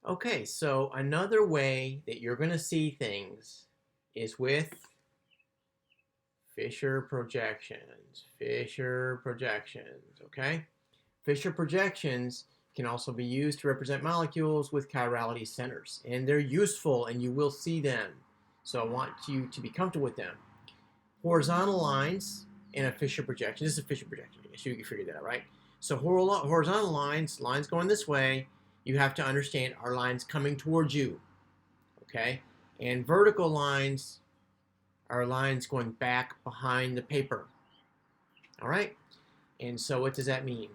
Okay, so another way that you're going to see things is with Fischer projections. Fischer projections, okay? Fischer projections can also be used to represent molecules with chirality centers, and they're useful and you will see them. So I want you to be comfortable with them. Horizontal lines in a Fischer projection. This is a Fischer projection. I guess you can figure that out, right? So horizontal lines going this way, you have to understand are lines coming towards you, okay? And vertical lines are lines going back behind the paper, all right? And so what does that mean?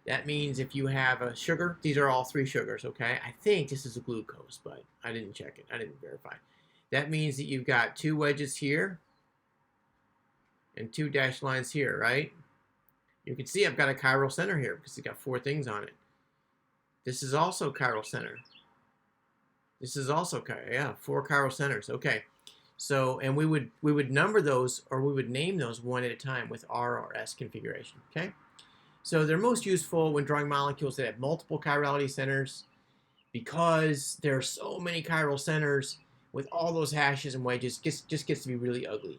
That means if you have a sugar, these are all three sugars, okay? I think this is a glucose, but I didn't check it. I didn't verify. That means that you've got two wedges here and two dashed lines here, right? You can see I've got a chiral center here because it's got four things on it. This is also chiral center. This is also, yeah, four chiral centers. Okay. So, and we would number those, or we would name those one at a time with R or S configuration, okay? So they're most useful when drawing molecules that have multiple chirality centers because there are so many chiral centers with all those hashes and wedges, just gets to be really ugly.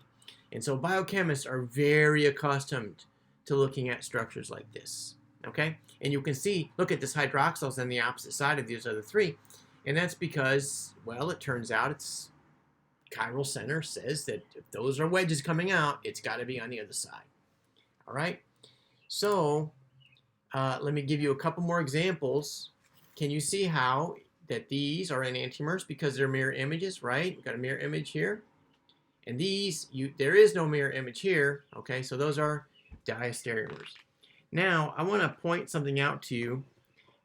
And so biochemists are very accustomed to looking at structures like this, okay? And you can see, look at this hydroxyl's on the opposite side of these other three. And that's because, well, it turns out it's chiral center says that if those are wedges coming out, it's got to be on the other side. All right? So let me give you a couple more examples. Can you see how that these are enantiomers because they're mirror images, right? We've got a mirror image here. And these, there is no mirror image here. Okay, so those are diastereomers. Now, I want to point something out to you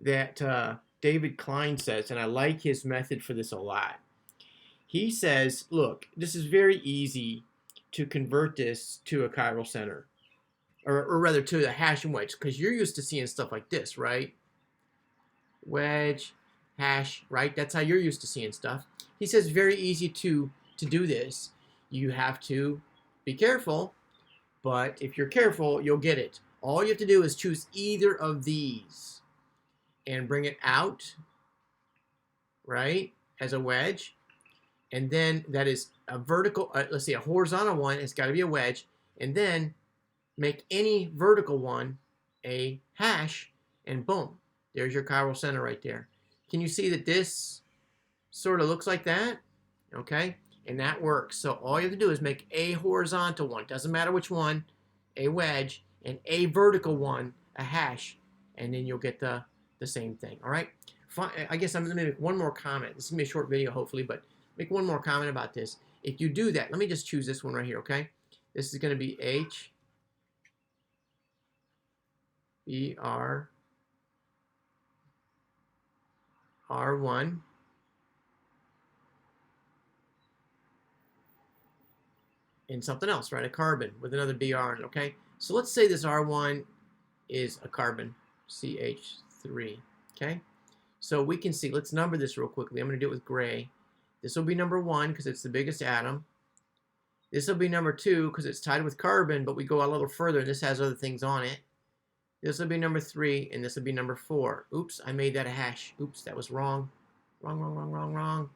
that David Klein says, and I like his method for this a lot. He says, look, this is very easy to convert this to a chiral center, or rather to the hash and wedge, because you're used to seeing stuff like this, right? Wedge, hash, right? That's how you're used to seeing stuff. He says very easy to do this. You have to be careful, but if you're careful, you'll get it. All you have to do is choose either of these and bring it out, right, as a wedge. And then that is a vertical, let's see, a horizontal one, it's got to be a wedge. And then make any vertical one a hash, and boom, there's your chiral center right there. Can you see that this sort of looks like that? Okay, and that works. So all you have to do is make a horizontal one, doesn't matter which one, a wedge, and a vertical one, a hash, and then you'll get the same thing, all right? I guess I'm going to make one more comment. This is going to be a short video, hopefully, but make one more comment about this. If you do that, let me just choose this one right here, okay? This is going to be H, B, R, R1, and something else, right? A carbon with another BR in it, okay? So let's say this R1 is a carbon, CH3, okay? So we can see, let's number this real quickly. I'm going to do it with gray. This will be number 1 because it's the biggest atom. This will be number 2 because it's tied with carbon, but we go a little further and this has other things on it. This will be number 3, and this will be number 4. Oops, I made that a hash. Oops, that was wrong. Wrong.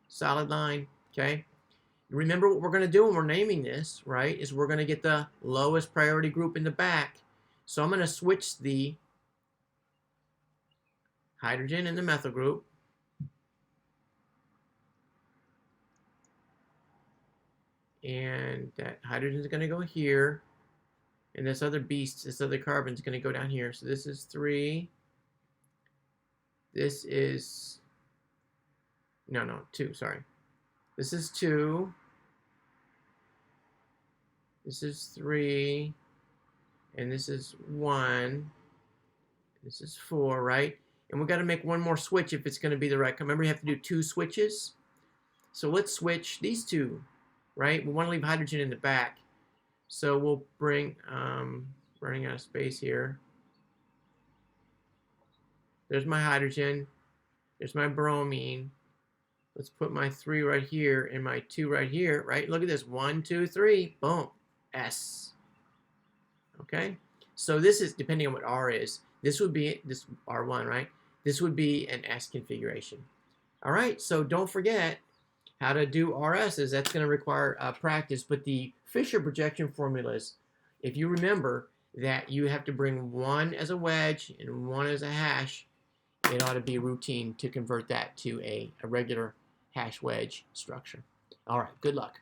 Solid line, okay? Remember what we're going to do when we're naming this, right, is we're going to get the lowest priority group in the back. So I'm going to switch the hydrogen and the methyl group. And that hydrogen is going to go here. And this other beast, this other carbon is going to go down here. So this is 3. This is, no, 2, sorry. This is 2. This is 3. And this is 1. This is 4, right? And we've got to make one more switch if it's going to be the right. Remember, you have to do 2 switches. So let's switch these 2, right? We want to leave hydrogen in the back. So we'll bring, running out of space here. There's my hydrogen. There's my bromine. Let's put my 3 right here and my 2 right here, right? Look at this, 1, 2, 3, boom, S. Okay? So this is, depending on what R is, this would be this R1, right? this would be an S configuration. All right, so don't forget how to do RSs. That's going to require practice, but the Fischer projection formulas, if you remember that you have to bring one as a wedge and one as a hash, it ought to be routine to convert that to a regular hash wedge structure. All right, good luck.